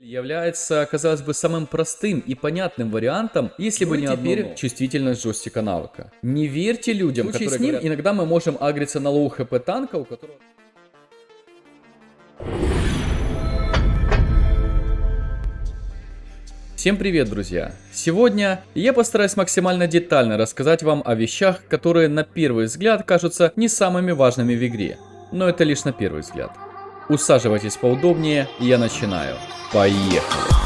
является, казалось бы, самым простым и понятным вариантом, если бы не одно чувствительность джойстика навыка. Не верьте людям, которые с ним говорят, иногда мы можем агриться на лоу хп танка, у которого... Всем привет, друзья! Сегодня я постараюсь максимально детально рассказать вам о вещах, которые на первый взгляд кажутся не самыми важными в игре. Но это лишь на первый взгляд. Усаживайтесь поудобнее, и я начинаю. Поехали!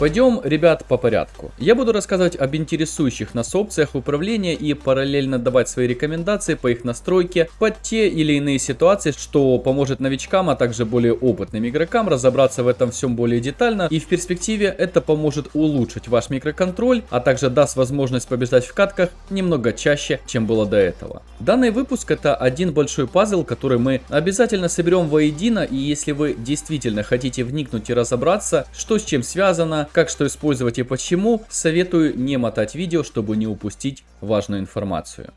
Пойдем, ребят, по порядку. Я буду рассказывать об интересующих нас опциях управления и параллельно давать свои рекомендации по их настройке под те или иные ситуации, что поможет новичкам, а также более опытным игрокам разобраться в этом всем более детально, и в перспективе это поможет улучшить ваш микроконтроль, а также даст возможность побеждать в катках немного чаще, чем было до этого. Данный выпуск — это один большой пазл, который мы обязательно соберем воедино, и если вы действительно хотите вникнуть и разобраться, что с чем связано, как что использовать и почему, советую не мотать видео, чтобы не упустить важную информацию.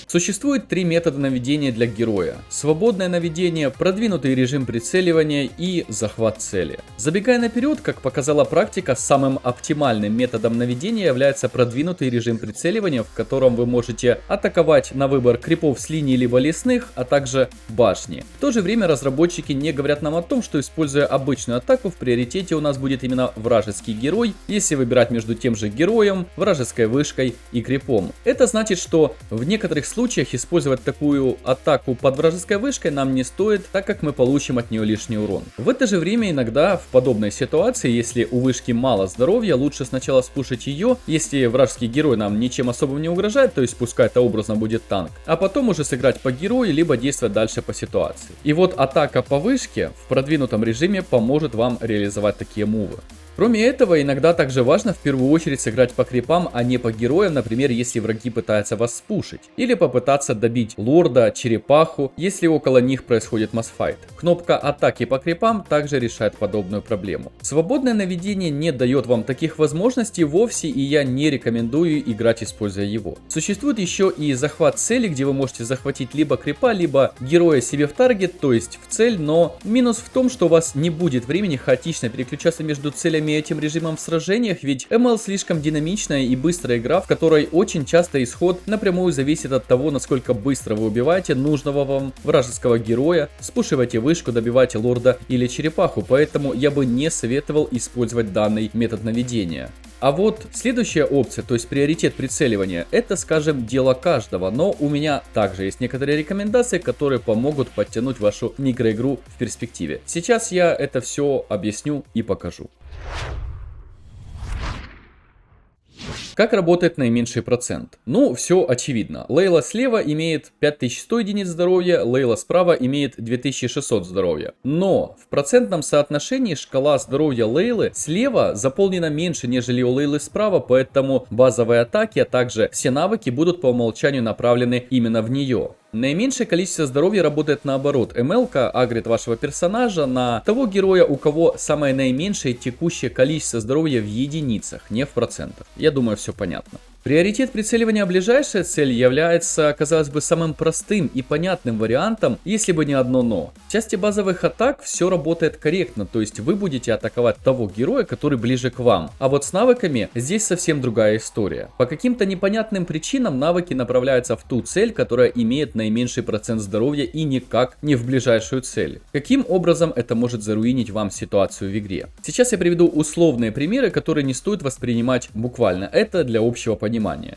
Существует три метода наведения для героя: свободное наведение, продвинутый режим прицеливания и захват цели. Забегая наперед, как показала практика, самым оптимальным методом наведения является продвинутый режим прицеливания, в котором вы можете атаковать на выбор крипов с линий либо лесных, а также башни. В то же время разработчики не говорят нам о том, что, используя обычную атаку, в приоритете у нас будет именно вражеский герой, если выбирать между тем же героем, вражеской вышкой и крипом. Это значит, что в некоторых случаях использовать такую атаку под вражеской вышкой нам не стоит, так как мы получим от нее лишний урон. В это же время иногда в подобной ситуации, если у вышки мало здоровья, лучше сначала спушить ее, если вражеский герой нам ничем особым не угрожает, то есть пускай это образно будет танк, а потом уже сыграть по герою, либо действовать дальше по ситуации. И вот атака по вышке в продвинутом режиме поможет вам реализовать такие мувы. Кроме этого, иногда также важно в первую очередь сыграть по крипам, а не по героям, например, если враги пытаются вас спушить, или попытаться добить лорда, черепаху, если около них происходит массфайт. Кнопка атаки по крипам также решает подобную проблему. Свободное наведение не дает вам таких возможностей вовсе, и я не рекомендую играть, используя его. Существует еще и захват цели, где вы можете захватить либо крипа, либо героя себе в таргет, то есть в цель, но минус в том, что у вас не будет времени хаотично переключаться между целями этим режимом в сражениях, ведь ML слишком динамичная и быстрая игра, в которой очень часто исход напрямую зависит от того, насколько быстро вы убиваете нужного вам вражеского героя, спушиваете вышку, добиваете лорда или черепаху, поэтому я бы не советовал использовать данный метод наведения. А вот следующая опция, то есть приоритет прицеливания, это, скажем, дело каждого, но у меня также есть некоторые рекомендации, которые помогут подтянуть вашу микроигру в перспективе. Сейчас я это все объясню и покажу. Как работает наименьший процент? Ну, все очевидно. Лейла слева имеет 5100 единиц здоровья, Лейла справа имеет 2600 здоровья. Но в процентном соотношении шкала здоровья Лейлы слева заполнена меньше, нежели у Лейлы справа, поэтому базовые атаки, а также все навыки будут по умолчанию направлены именно в нее. Наименьшее количество здоровья работает наоборот. МЛ-ка агрит вашего персонажа на того героя, у кого самое наименьшее текущее количество здоровья в единицах, не в процентах. Я думаю, все понятно. Приоритет прицеливания ближайшая цель является, казалось бы, самым простым и понятным вариантом, если бы не одно но. В части базовых атак все работает корректно, то есть вы будете атаковать того героя, который ближе к вам. А вот с навыками здесь совсем другая история. По каким-то непонятным причинам навыки направляются в ту цель, которая имеет наименьший процент здоровья, и никак не в ближайшую цель. Каким образом это может заруинить вам ситуацию в игре? Сейчас я приведу условные примеры, которые не стоит воспринимать буквально. Это для общего понимания.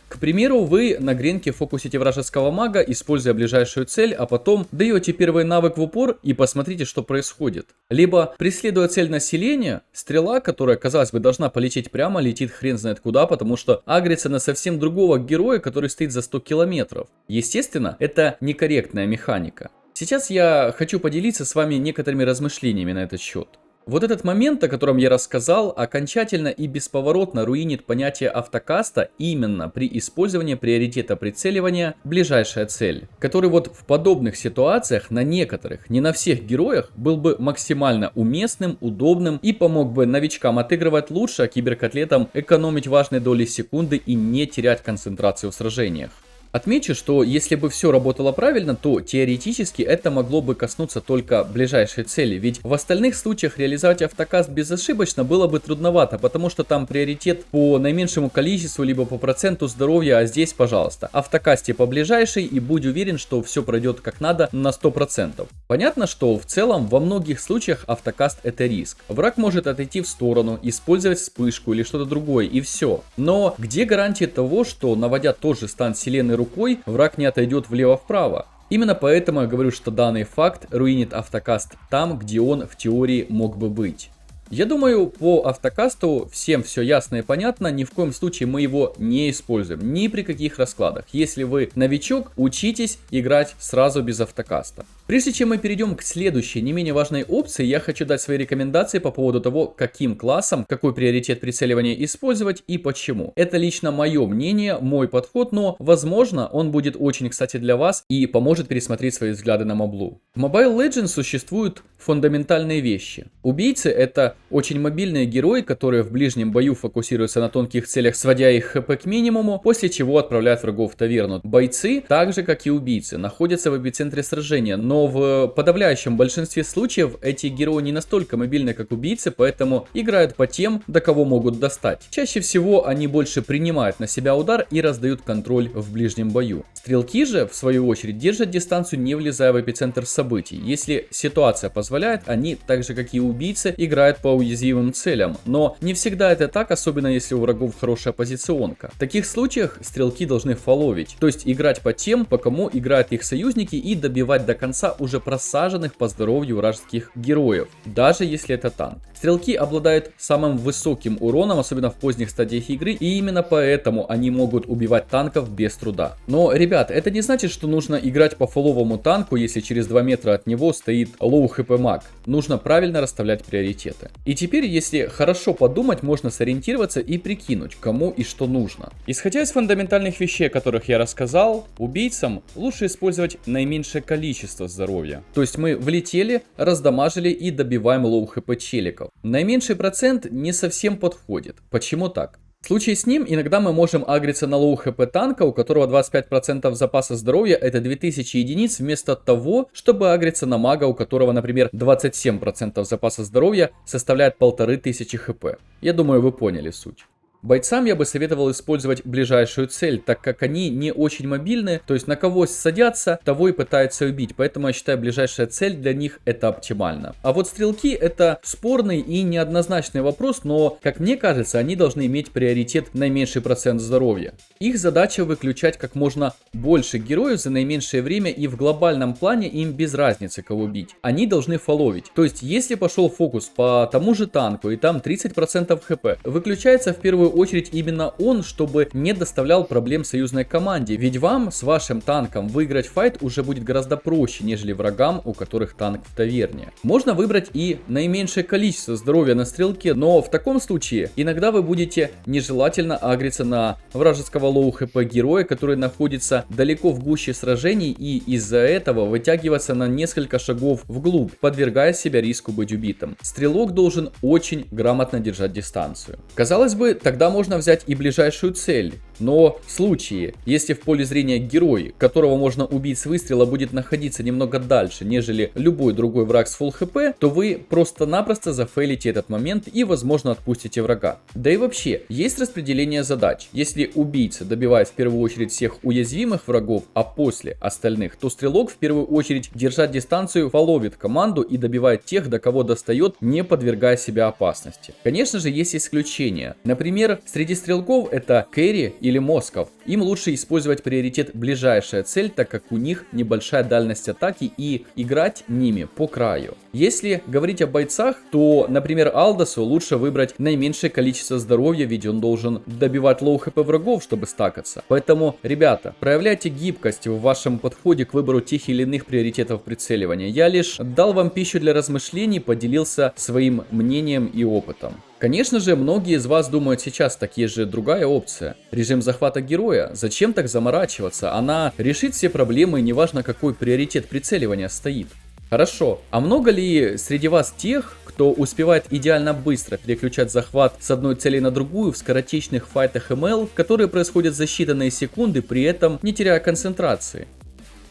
К примеру, вы на гренке фокусите вражеского мага, используя ближайшую цель, а потом даете первый навык в упор и посмотрите, что происходит. Либо, преследуя цель населения, стрела, которая, казалось бы, должна полететь прямо, летит хрен знает куда, потому что агрится на совсем другого героя, который стоит за 100 километров. Естественно, это некорректная механика. Сейчас я хочу поделиться с вами некоторыми размышлениями на этот счет. Вот этот момент, о котором я рассказал, окончательно и бесповоротно руинит понятие автокаста именно при использовании приоритета прицеливания «ближайшая цель», который вот в подобных ситуациях на некоторых, не на всех героях, был бы максимально уместным, удобным и помог бы новичкам отыгрывать лучше, а киберкотлетам экономить важные доли секунды и не терять концентрацию в сражениях. Отмечу, что если бы все работало правильно, то теоретически это могло бы коснуться только ближайшей цели, ведь в остальных случаях реализовать автокаст безошибочно было бы трудновато, потому что там приоритет по наименьшему количеству, либо по проценту здоровья, а здесь, пожалуйста, автокасте по ближайшей и будь уверен, что все пройдет как надо на 100%. Понятно, что в целом во многих случаях автокаст это риск. Враг может отойти в сторону, использовать вспышку или что-то другое и все. Но где гарантия того, что наводя тот же стан Селены рукой, враг не отойдет влево-вправо? Именно поэтому я говорю, что данный факт руинит автокаст там, где он в теории мог бы быть. Я думаю, по автокасту всем все ясно и понятно, ни в коем случае мы его не используем, ни при каких раскладах. Если вы новичок, учитесь играть сразу без автокаста. Прежде чем мы перейдем к следующей, не менее важной опции, я хочу дать свои рекомендации по поводу того, каким классом, какой приоритет прицеливания использовать и почему. Это лично мое мнение, мой подход, но возможно он будет очень кстати для вас и поможет пересмотреть свои взгляды на моблу. В Mobile Legends существуют фундаментальные вещи. Убийцы — это очень мобильные герои, которые в ближнем бою фокусируются на тонких целях, сводя их хп к минимуму, после чего отправляют врагов в таверну. Бойцы, так же как и убийцы, находятся в эпицентре сражения, но в подавляющем большинстве случаев эти герои не настолько мобильны, как убийцы, поэтому играют по тем, до кого могут достать. Чаще всего они больше принимают на себя удар и раздают контроль в ближнем бою. Стрелки же, в свою очередь, держат дистанцию, не влезая в эпицентр событий. Если ситуация позволяет, они, так же как и убийцы, играют по уязвимым целям. Но не всегда это так, особенно если у врагов хорошая позиционка. В таких случаях стрелки должны фоловить, то есть играть по тем, по кому играют их союзники, и добивать до конца уже просаженных по здоровью вражеских героев, даже если это танк. Стрелки обладают самым высоким уроном, особенно в поздних стадиях игры, и именно поэтому они могут убивать танков без труда. Но, ребят, это не значит, что нужно играть по фоловому танку, если через 2 метра от него стоит лоу хп маг. Нужно правильно расставлять приоритеты. И теперь, если хорошо подумать, можно сориентироваться и прикинуть, кому и что нужно. Исходя из фундаментальных вещей, о которых я рассказал, убийцам лучше использовать наименьшее количество здоровья. То есть мы влетели, раздамажили и добиваем лоу хп челиков. Наименьший процент не совсем подходит. Почему так? В случае с ним иногда мы можем агриться на лоу хп танка, у которого 25% запаса здоровья, это 2000 единиц, вместо того, чтобы агриться на мага, у которого, например, 27% запаса здоровья составляет 1500 хп. Я думаю, вы поняли суть. Бойцам я бы советовал использовать ближайшую цель, так как они не очень мобильны, то есть на кого садятся, того и пытаются убить, поэтому я считаю, ближайшая цель для них это оптимально. А вот стрелки это спорный и неоднозначный вопрос, но, как мне кажется, они должны иметь приоритет наименьший процент здоровья. Их задача выключать как можно больше героев за наименьшее время, и в глобальном плане им без разницы кого бить. Они должны фоловить, то есть если пошел фокус по тому же танку и там 30% хп, выключается в первую очередь именно он, чтобы не доставлял проблем союзной команде, ведь вам с вашим танком выиграть файт уже будет гораздо проще, нежели врагам, у которых танк в таверне. Можно выбрать и наименьшее количество здоровья на стрелке, но в таком случае иногда вы будете нежелательно агриться на вражеского лоу хп героя, который находится далеко в гуще сражений, и из-за этого вытягиваться на несколько шагов вглубь, подвергая себя риску быть убитым. Стрелок должен очень грамотно держать дистанцию. Казалось бы, тогда можно взять и ближайшую цель, но в случае, если в поле зрения герой, которого можно убить с выстрела, будет находиться немного дальше, нежели любой другой враг с фулл хп, то вы просто-напросто зафейлите этот момент и, возможно, отпустите врага. Да и вообще, есть распределение задач. Если убийца добивает в первую очередь всех уязвимых врагов, а после остальных, то стрелок в первую очередь, держать дистанцию, фоловит команду и добивает тех, до кого достает, не подвергая себя опасности. Конечно же, есть исключения. Например, Например, среди стрелков это Кэрри или Москов. Им лучше использовать приоритет ближайшая цель, так как у них небольшая дальность атаки и играть ними по краю. Если говорить о бойцах, то, например, Алдосу лучше выбрать наименьшее количество здоровья, ведь он должен добивать лоу хп врагов, чтобы стакаться. Поэтому, ребята, проявляйте гибкость в вашем подходе к выбору тех или иных приоритетов прицеливания. Я лишь дал вам пищу для размышлений, поделился своим мнением и опытом. Конечно же, многие из вас думают сейчас, так есть же другая опция. Режим захвата героя. Зачем так заморачиваться? Она решит все проблемы, неважно какой приоритет прицеливания стоит. Хорошо, а много ли среди вас тех, кто успевает идеально быстро переключать захват с одной цели на другую в скоротечных файтах МЛ, которые происходят за считанные секунды, при этом не теряя концентрации?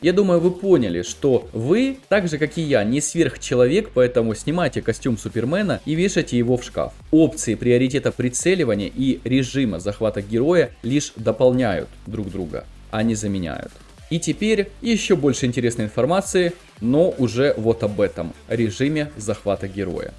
Я думаю, вы поняли, что вы, так же как и я, не сверхчеловек, поэтому снимайте костюм Супермена и вешайте его в шкаф. Опции приоритета прицеливания и режима захвата героя лишь дополняют друг друга, а не заменяют. И теперь еще больше интересной информации, но уже вот об этом режиме захвата героя.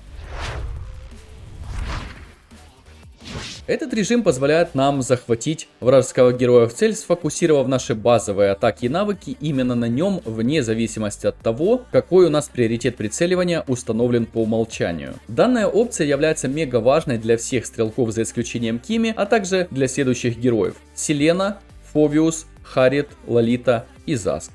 Этот режим позволяет нам захватить вражеского героя в цель, сфокусировав наши базовые атаки и навыки именно на нем, вне зависимости от того, какой у нас приоритет прицеливания установлен по умолчанию. Данная опция является мега важной для всех стрелков за исключением Кими, а также для следующих героев: Селена, Фовиус, Харит, Лолита и Заск.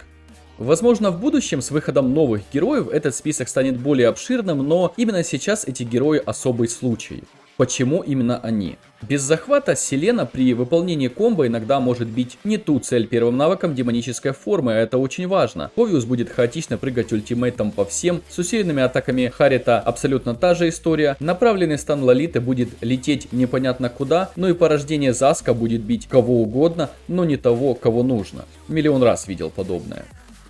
Возможно, в будущем с выходом новых героев этот список станет более обширным, но именно сейчас эти герои особый случай. Почему именно они? Без захвата Селена при выполнении комбо иногда может бить не ту цель первым навыком демонической формы, а это очень важно. Фовиус будет хаотично прыгать ультимейтом по всем, с усиленными атаками Харита абсолютно та же история, направленный стан Лолиты будет лететь непонятно куда, ну и порождение Заска будет бить кого угодно, но не того, кого нужно. Миллион раз видел подобное.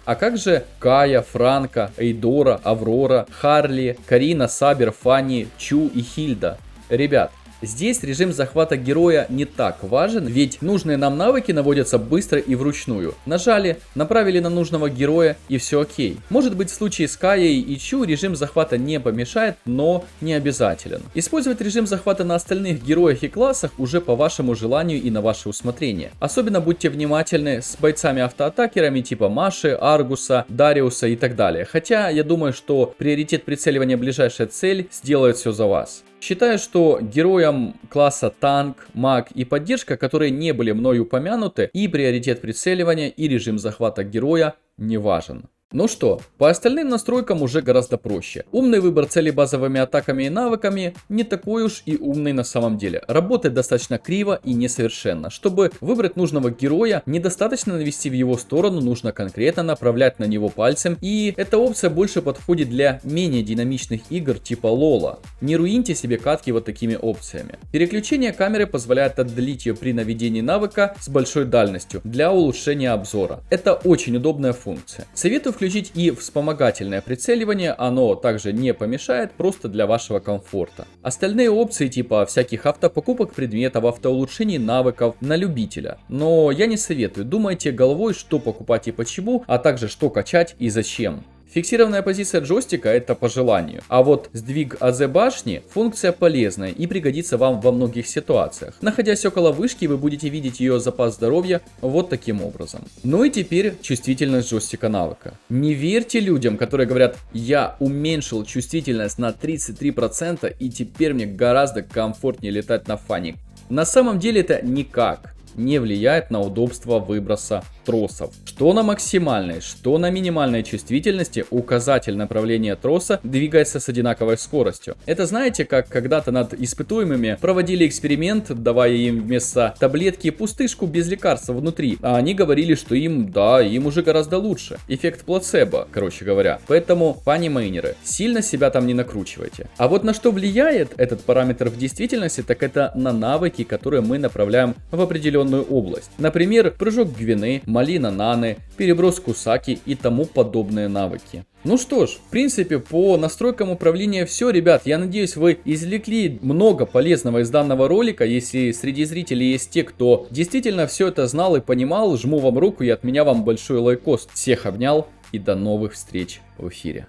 А как же Кая, Франка, Эйдора, Аврора, Харли, Карина, Сабер, Фанни, Чу и Хильда? Ребят, здесь режим захвата героя не так важен, ведь нужные нам навыки наводятся быстро и вручную. Нажали, направили на нужного героя и все окей. Может быть, в случае с Каей и Чу режим захвата не помешает, но не обязателен. Использовать режим захвата на остальных героях и классах уже по вашему желанию и на ваше усмотрение. Особенно будьте внимательны с бойцами-автоатакерами типа Маши, Аргуса, Дариуса и так далее. Хотя я думаю, что приоритет прицеливания ближайшая цель сделает все за вас. Считаю, что героям класса танк, маг и поддержка, которые не были мной упомянуты, и приоритет прицеливания, и режим захвата героя не важен. Ну что, по остальным настройкам уже гораздо проще. Умный выбор целей базовыми атаками и навыками не такой уж и умный на самом деле. Работает достаточно криво и несовершенно. Чтобы выбрать нужного героя, недостаточно навести в его сторону, нужно конкретно направлять на него пальцем. И эта опция больше подходит для менее динамичных игр типа Лола. Не руиньте себе катки вот такими опциями. Переключение камеры позволяет отдалить ее при наведении навыка с большой дальностью для улучшения обзора. Это очень удобная функция. Советую включить и вспомогательное прицеливание, оно также не помешает, просто для вашего комфорта. Остальные опции типа всяких автопокупок предметов, автоулучшений навыков на любителя. Но я не советую, думайте головой, что покупать и почему, а также что качать и зачем. Фиксированная позиция джойстика — это по желанию, а вот сдвиг АЗ башни — функция полезная и пригодится вам во многих ситуациях. Находясь около вышки, вы будете видеть ее запас здоровья вот таким образом. Ну и теперь чувствительность джойстика навыка. Не верьте людям, которые говорят: я уменьшил чувствительность на 33% и теперь мне гораздо комфортнее летать на фане. На самом деле это никак не влияет на удобство выброса тросов. Что на максимальной, что на минимальной чувствительности указатель направления троса двигается с одинаковой скоростью. Это знаете, как когда-то над испытуемыми проводили эксперимент, давая им вместо таблетки пустышку без лекарства внутри, а они говорили, что им уже гораздо лучше. Эффект плацебо, короче говоря. Поэтому, фани-мейнеры, сильно себя там не накручивайте. А вот на что влияет этот параметр в действительности, так это на навыки, которые мы направляем в определенную область. Например, прыжок Гвины, Малина Наны, переброс Кусаки и тому подобные навыки. Ну что ж, в принципе, по настройкам управления все, ребят. Я надеюсь, вы извлекли много полезного из данного ролика. Если среди зрителей есть те, кто действительно все это знал и понимал, жму вам руку и от меня вам большой лайкос. Всех обнял и до новых встреч в эфире.